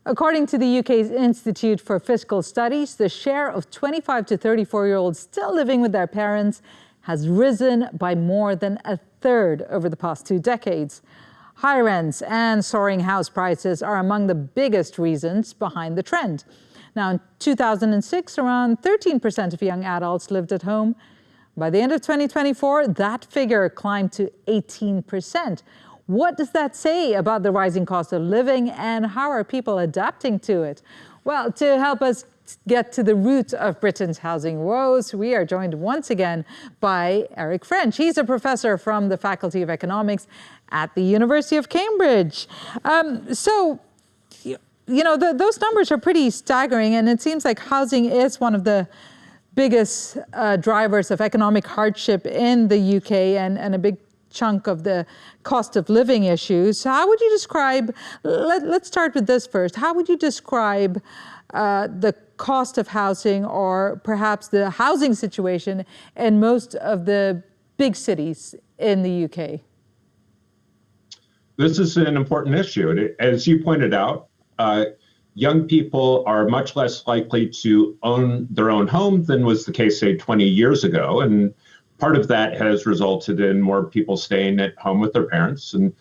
According to the UK's Institute for Fiscal Studies, the share of 25 to 34-year-olds still living with their parents has risen by more than a third over the past 2 decades. High rents and soaring house prices are among the biggest reasons behind the trend. Now, in 2006, around 13% of young adults lived at home. By the end of 2024, that figure climbed to 18%. What does that say about the rising cost of living, and how are people adapting to it? Well, to help us get to the root of Britain's housing woes, we are joined once again by Eric French. He's a professor from the Faculty of Economics at the University of Cambridge. Those numbers are pretty staggering, and it seems like housing is one of the biggest drivers of economic hardship in the UK and a big chunk of the cost of living issues. How would you describe, let's start with this first, how would you describe the cost of housing, or perhaps the housing situation in most of the big cities in the UK? This is an important issue. As you pointed out, young people are much less likely to own their own home than was the case, say, 20 years ago. And part of that has resulted in more people staying at home with their parents. And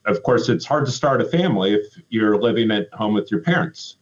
of course, it's hard to start a family if you're living at home with your parents.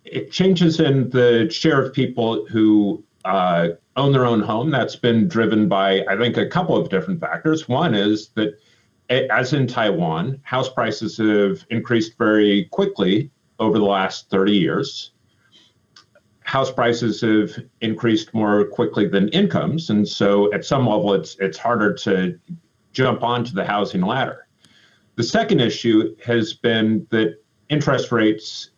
It changes in the share of people who own their own home. That's been driven by, I think, a couple of different factors. One is that, as in Taiwan, house prices have increased very quickly over the last 30 years. House prices have increased more quickly than incomes, and so at some level it's harder to jump onto the housing ladder. The second issue has been that interest rates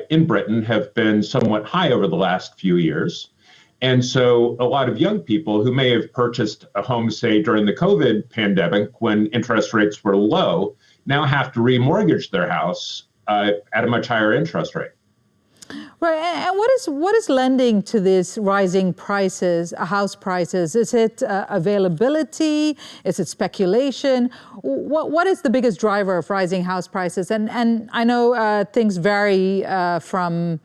in Britain have been somewhat high over the last few years. And so a lot of young people who may have purchased a home, say, during the COVID pandemic when interest rates were low, now have to remortgage their house at a much higher interest rate. Right, and what is lending to these rising prices, house prices? Is it availability? Is it speculation? What is the biggest driver of rising house prices? And I know things vary from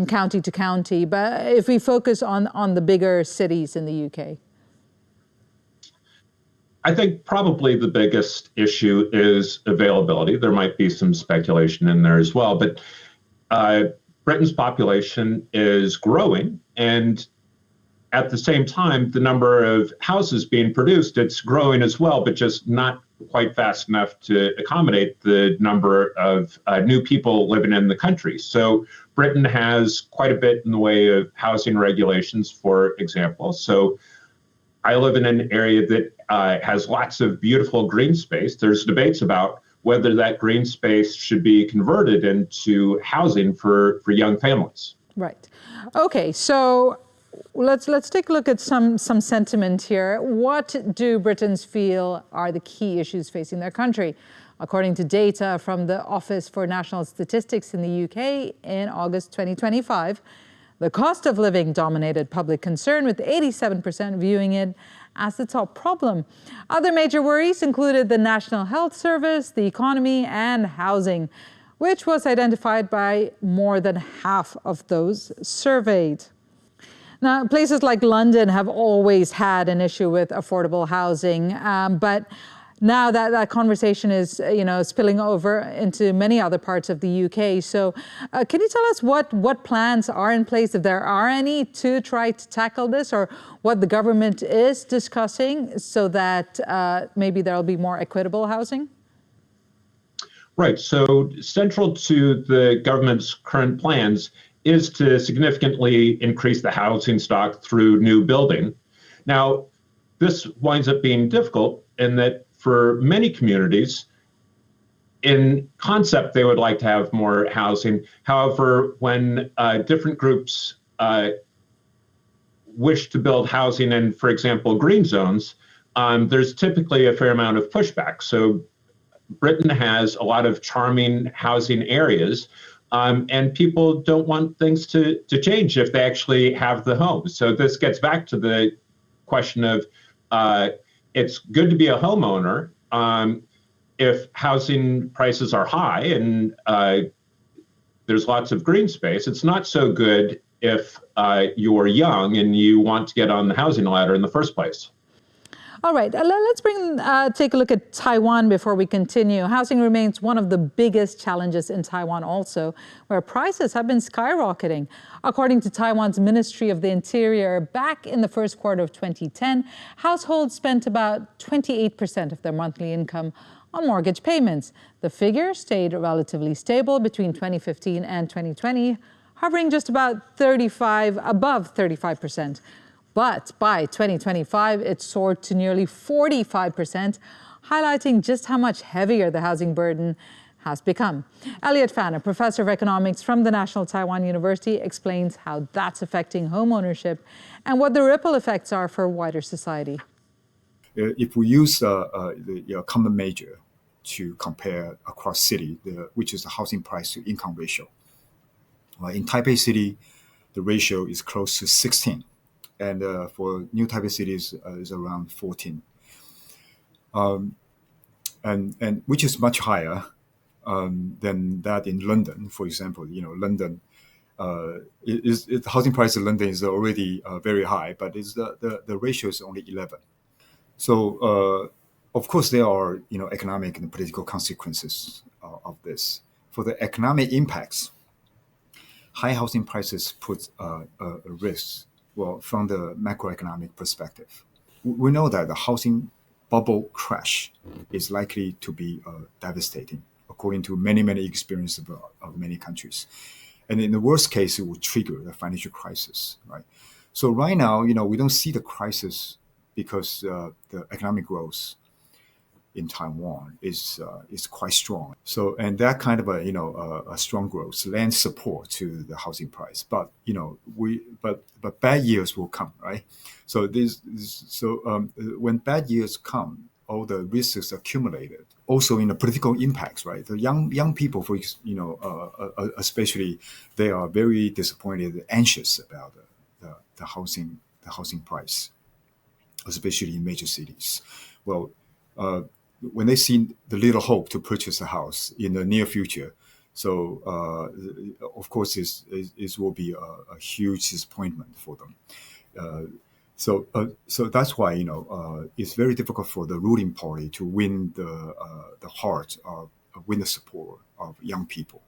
county to county, but if we focus on the bigger cities in the UK. I think probably the biggest issue is availability. There might be some speculation in there as well, but Britain's population is growing, and at the same time, the number of houses being produced, it's growing as well, but just not quite fast enough to accommodate the number of new people living in the country. So Britain has quite a bit in the way of housing regulations, for example. So I live in an area that has lots of beautiful green space. There's debates about whether that green space should be converted into housing for young families. Right. Okay, so let's take a look at some sentiment here. What do Britons feel are the key issues facing their country? According to data from the Office for National Statistics in the UK in August 2025, the cost of living dominated public concern, with 87% viewing it as the top problem. Other major worries included the National Health Service, the economy, and housing, which was identified by more than half of those surveyed. Now, places like London have always had an issue with affordable housing, but now that conversation is, spilling over into many other parts of the UK. So can you tell us what plans are in place, if there are any, to try to tackle this, or what the government is discussing so that maybe there'll be more equitable housing? Right. So central to the government's current plans is to significantly increase the housing stock through new building. Now, this winds up being difficult in that for many communities, in concept, they would like to have more housing. However, when different groups wish to build housing in, for example, green zones, there's typically a fair amount of pushback. So Britain has a lot of charming housing areas, and people don't want things to change if they actually have the home. So this gets back to the question of it's good to be a homeowner, if housing prices are high and there's lots of green space, it's not so good if you're young and you want to get on the housing ladder in the first place. All right, let's take a look at Taiwan before we continue. Housing remains one of the biggest challenges in Taiwan also, where prices have been skyrocketing. According to Taiwan's Ministry of the Interior, back in the first quarter of 2010, households spent about 28% of their monthly income on mortgage payments. The figure stayed relatively stable between 2015 and 2020, hovering just about above 35%. But by 2025, it soared to nearly 45%, highlighting just how much heavier the housing burden has become. Elliot Fan, a professor of economics from the National Taiwan University, explains how that's affecting homeownership and what the ripple effects are for wider society. If we use the common measure to compare across city, which is the housing price to income ratio, in Taipei City, the ratio is close to 16. And for New Taipei City is around 14, and which is much higher than that in London, for example. London, the housing price in London is already very high, but the ratio is only 11. So of course there are economic and political consequences of this. For the economic impacts, high housing prices put a risk. Well, from the macroeconomic perspective, we know that the housing bubble crash is likely to be devastating, according to many experiences of many countries. And in the worst case, it will trigger the financial crisis, right? So right now, we don't see the crisis because the economic growth in Taiwan is quite strong. So, and that kind of a strong growth lends support to the housing price. But but bad years will come, right? So when bad years come, all the risks accumulated. Also in the political impacts, right? The young people, especially, they are very disappointed, anxious about the housing price, especially in major cities. Well. When they see the little hope to purchase a house in the near future, so of course it will be a huge disappointment for them. So that's why it's very difficult for the ruling party to win the heart of win the support of young people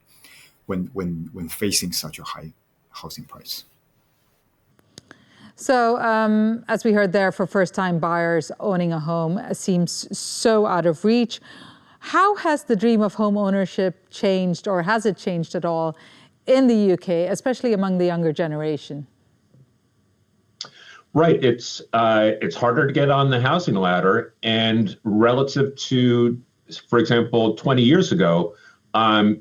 when facing such a high housing price. So, as we heard there, for first-time buyers, owning a home seems so out of reach. How has the dream of home ownership changed, or has it changed at all in the UK, especially among the younger generation? Right. It's harder to get on the housing ladder, and relative to, for example, 20 years ago,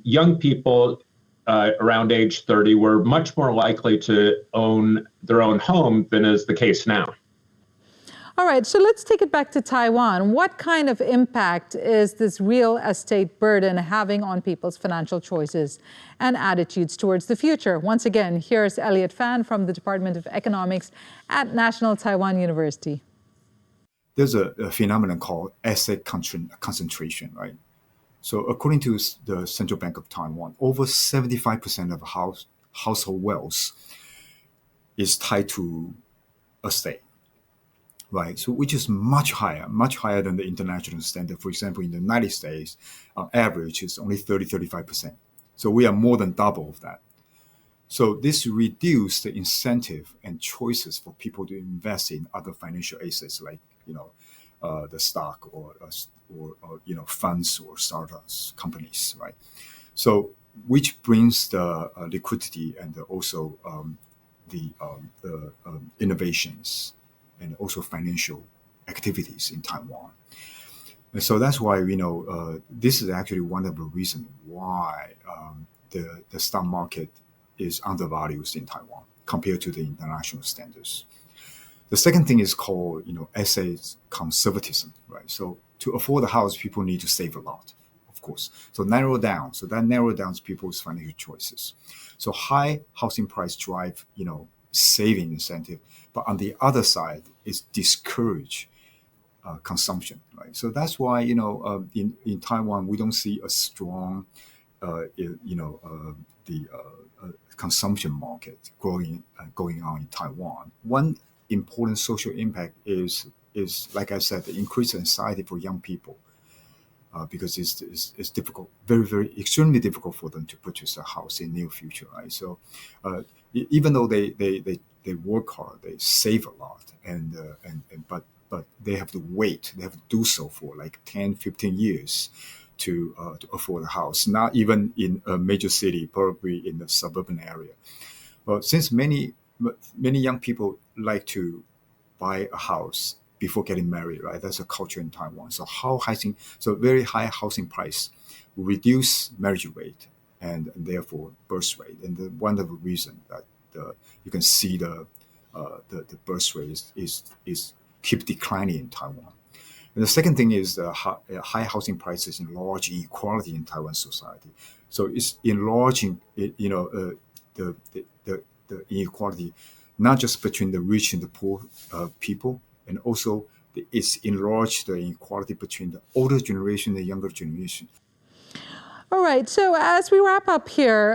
young people around age 30 were much more likely to own their own home than is the case now. All right, so let's take it back to Taiwan. What kind of impact is this real estate burden having on people's financial choices and attitudes towards the future? Once again, here's Elliot Fan from the Department of Economics at National Taiwan University. There's a phenomenon called asset concentration, right? So according to the Central Bank of Taiwan, over 75% of household wealth is tied to estate, right? So which is much higher than the international standard. For example, in the United States, on average, is only 35%. So we are more than double of that. So this reduces the incentive and choices for people to invest in other financial assets like, the stock or funds or startups, companies, right? So which brings the liquidity and also the innovations and also financial activities in Taiwan. And so that's why this is actually one of the reasons why the stock market is undervalued in Taiwan compared to the international standards. The second thing is called asset conservatism, right? So to afford a house, people need to save a lot, of course. So that narrows down people's financial choices. So high housing price drive saving incentive, but on the other side is discourage consumption, right? So that's why in Taiwan we don't see a strong the consumption market going on in Taiwan. One important social impact is like I said, the increased anxiety for young people. Because it's difficult, very extremely difficult for them to purchase a house in near future, right? So even though they work hard, they save a lot, but they have to wait. They have to do so for like 10, 15 years to afford a house. Not even in a major city, probably in the suburban area. But since many young people like to buy a house before getting married, right? That's a culture in Taiwan. So very high housing price will reduce marriage rate and therefore birth rate. And one of the reason that you can see the birth rate is keep declining in Taiwan. And the second thing is the high housing prices enlarge inequality in Taiwan society. So it's enlarging, the inequality, not just between the rich and the poor people, and also it's enlarged the inequality between the older generation and the younger generation. All right, so as we wrap up here,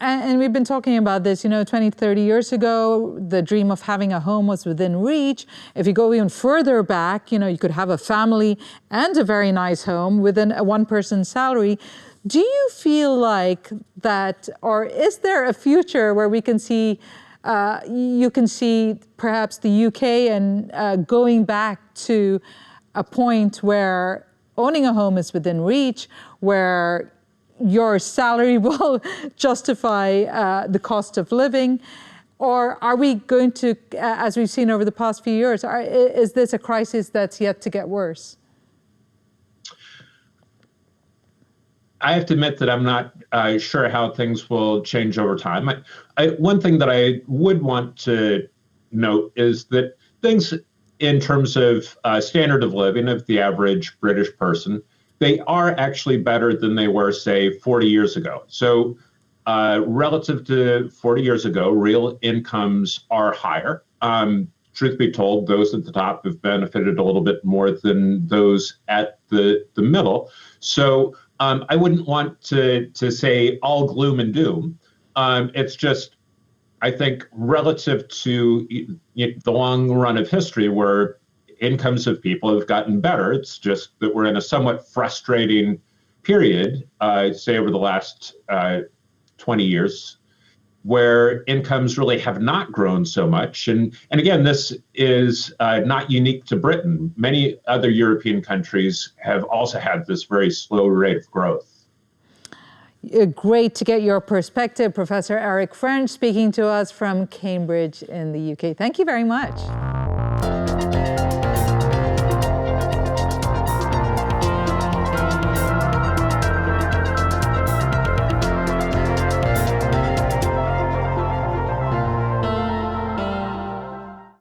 and we've been talking about this, 20, 30 years ago, the dream of having a home was within reach. If you go even further back, you could have a family and a very nice home within a one-person salary. Do you feel like that, or is there a future where we can see you can see perhaps the UK and going back to a point where owning a home is within reach, where your salary will justify the cost of living? Or are we going to, as we've seen over the past few years, is this a crisis that's yet to get worse? I have to admit that I'm not sure how things will change over time. One thing that I would want to note is that things in terms of standard of living of the average British person, they are actually better than they were, say, 40 years ago. So relative to 40 years ago, real incomes are higher. Truth be told, those at the top have benefited a little bit more than those at the middle. So I wouldn't want to say all gloom and doom. It's just, I think, relative to the long run of history where incomes of people have gotten better, it's just that we're in a somewhat frustrating period, say over the last 20 years, where incomes really have not grown so much. And again, this is not unique to Britain. Many other European countries have also had this very slow rate of growth. Great to get your perspective, Professor Eric French, speaking to us from Cambridge in the UK. Thank you very much.